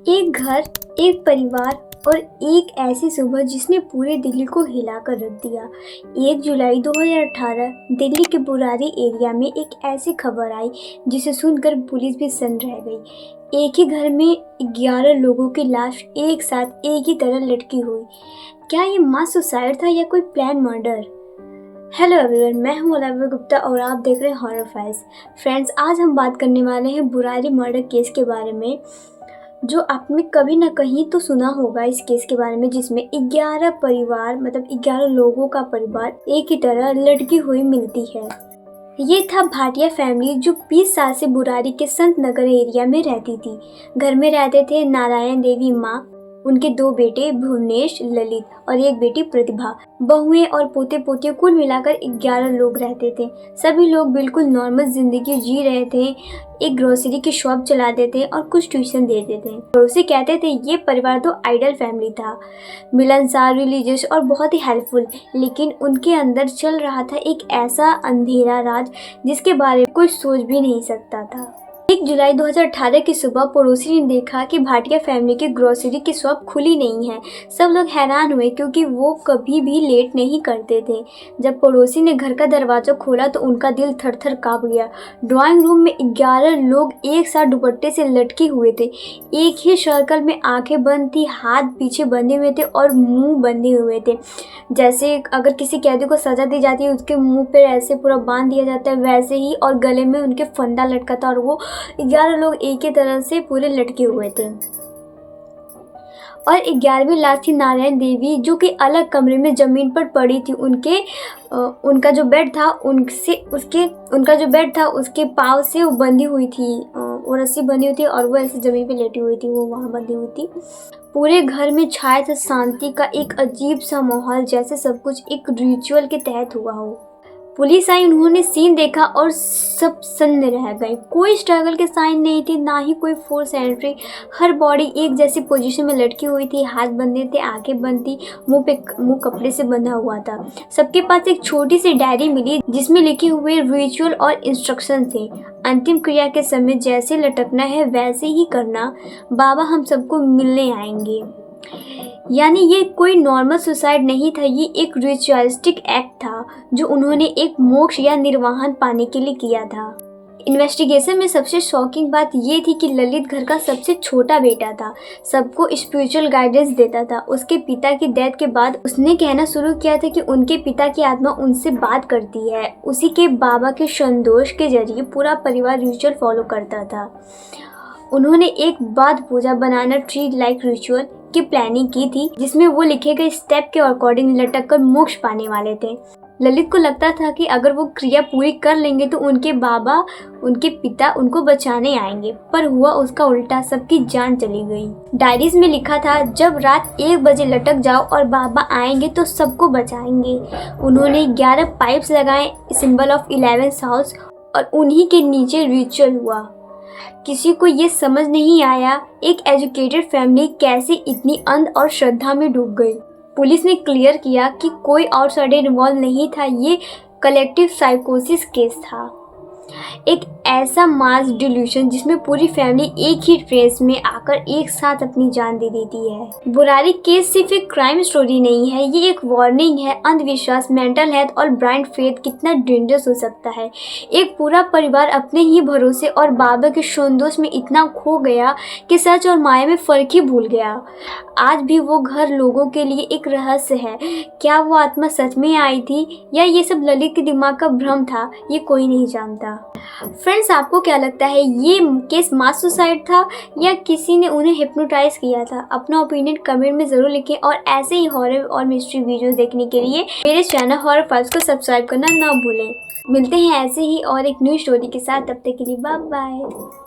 एक घर, एक परिवार और एक ऐसी सुबह जिसने पूरे दिल्ली को हिलाकर रख दिया। 1 जुलाई 2018 दिल्ली के बुरारी एरिया में एक ऐसी खबर आई जिसे सुनकर पुलिस भी सन्न रह गई। एक ही घर में 11 लोगों की लाश एक साथ एक ही तरह लटकी हुई। क्या ये मास सुसाइड था या कोई प्लान मर्डर? हेलो एवरीवन, मैं हूं अलावा गुप्ता और आप देख रहे हैं हॉरर फाइल्स। फ्रेंड्स, आज हम बात करने वाले हैं बुरारी मर्डर केस के बारे में, जो आपने कभी ना कहीं तो सुना होगा इस केस के बारे में, जिसमें 11 परिवार 11 लोगों का परिवार एक ही तरह लटकी हुई मिलती है। ये था भाटिया फैमिली जो 20 साल से बुरारी के संत नगर एरिया में रहती थी। घर में रहते थे नारायण देवी माँ, उनके 2 बेटे भुवनेश, ललित और एक बेटी प्रतिभा। बहुएं और पोते पोतियों कुल मिलाकर 11 लोग रहते थे। सभी लोग बिल्कुल नॉर्मल जिंदगी जी रहे थे। एक ग्रोसरी की शॉप चलाते थे और कुछ ट्यूशन देते थे। पड़ोसी कहते थे ये परिवार तो आइडल फैमिली था, मिलनसार, रिलीजियस और बहुत ही हेल्पफुल। लेकिन उनके अंदर चल रहा था एक ऐसा अंधेरा राज जिसके बारे में कोई सोच भी नहीं सकता था। 1 जुलाई 2018 की सुबह पड़ोसी ने देखा कि भाटिया फैमिली की ग्रोसरी की शॉप खुली नहीं है। सब लोग हैरान हुए क्योंकि वो कभी भी लेट नहीं करते थे। जब पड़ोसी ने घर का दरवाजा खोला तो उनका दिल थर थर कांप गया। ड्राइंग रूम में 11 लोग एक साथ दुपट्टे से लटके हुए थे। एक ही सर्कल में आंखें बंद थी, हाथ पीछे बंधे हुए थे और मुंह बंधे हुए थे। जैसे अगर किसी कैदी को सजा दी जाती है, उसके मुंह पे ऐसे पूरा बांध दिया जाता है, वैसे ही। और गले में उनके फंदा लटका था और वो 11 लोग एक ही तरह से पूरे लटके हुए थे। और 11वीं लाश थी नारायण देवी, जो कि अलग कमरे में जमीन पर पड़ी थी। उनका जो बेड था उसके पाँव से वो बंधी हुई थी, वो रस्सी बंधी हुई थी और वो ऐसे जमीन पे लेटी हुई थी, वो वहाँ बंधी हुई थी। पूरे घर में छाया था शांति का एक अजीब सा माहौल, जैसे सब कुछ एक रिचुअल के तहत हुआ हो। पुलिस आई, उन्होंने सीन देखा और सब सन्न रह गए। कोई स्ट्रगल के साइन नहीं थे, ना ही कोई फोर्स एंट्री। हर बॉडी एक जैसी पोजीशन में लटकी हुई थी, हाथ बंधे थे, आंखें बंद थी, मुंह कपड़े से बंधा हुआ था। सबके पास एक छोटी सी डायरी मिली जिसमें लिखे हुए रिचुअल और इंस्ट्रक्शन थे। अंतिम क्रिया के समय जैसे लटकना है वैसे ही करना, बाबा हम सबको मिलने आएंगे। यानी ये कोई नॉर्मल सुसाइड नहीं था, ये एक रिचुअलिस्टिक एक्ट था जो उन्होंने एक मोक्ष या निर्वाहन पाने के लिए किया था। इन्वेस्टिगेशन में सबसे शॉकिंग बात ये थी कि ललित घर का सबसे छोटा बेटा था, सबको स्पिरिचुअल गाइडेंस देता था। उसके पिता की डेथ के बाद उसने कहना शुरू किया था कि उनके पिता की आत्मा उनसे बात करती है। उसी के बाबा के संदेश के जरिए पूरा परिवार रिचुअल फॉलो करता था। उन्होंने एक बाद पूजा बनाना ट्री लाइक रिचुअल की प्लानिंग की थी, जिसमें वो लिखे गए स्टेप के अकॉर्डिंग लटक कर मोक्ष पाने वाले थे। ललित को लगता था कि अगर वो क्रिया पूरी कर लेंगे तो उनके बाबा, उनके पिता उनको बचाने आएंगे, पर हुआ उसका उल्टा, सबकी जान चली गई। डायरीज में लिखा था जब रात 1 बजे लटक जाओ और बाबा आएंगे तो सबको बचाएंगे। उन्होंने 11 पाइप्स लगाए, सिंबल ऑफ 11th हाउस, और उन्हीं के नीचे रिचुअल हुआ। किसी को ये समझ नहीं आया एक एजुकेटेड फैमिली कैसे इतनी अंध और श्रद्धा में डूब गई। पुलिस ने क्लियर किया कि कोई आउटसाइडर इन्वॉल्व नहीं था, ये कलेक्टिव साइकोसिस केस था। एक ऐसा मास डिल्यूशन जिसमें पूरी फैमिली एक ही ट्रेस में आकर एक साथ अपनी जान दे देती है। बुरारी केस सिर्फ एक क्राइम स्टोरी नहीं है, ये एक वार्निंग है। अंधविश्वास, मेंटल हेल्थ और ब्लाइंड फेथ कितना डेंजरस हो सकता है। एक पूरा परिवार अपने ही भरोसे और बाबा के संदेश में इतना खो गया कि सच और माया में फर्क ही भूल गया। आज भी वो घर लोगों के लिए एक रहस्य है। क्या वो आत्मा सच में आई थी या ये सब ललित के दिमाग का भ्रम था, ये कोई नहीं जानता। फ्रेंड्स, आपको क्या लगता है, ये केस मास सुसाइड था या किसी ने उन्हें हिप्नोटाइज किया था? अपना ओपिनियन कमेंट में जरूर लिखें और ऐसे ही हॉरर और मिस्ट्री वीडियोस देखने के लिए मेरे चैनल हॉरर फाइल्स को सब्सक्राइब करना ना भूलें। मिलते हैं ऐसे ही और एक न्यू स्टोरी के साथ, तब तक के लिए बाय बाय।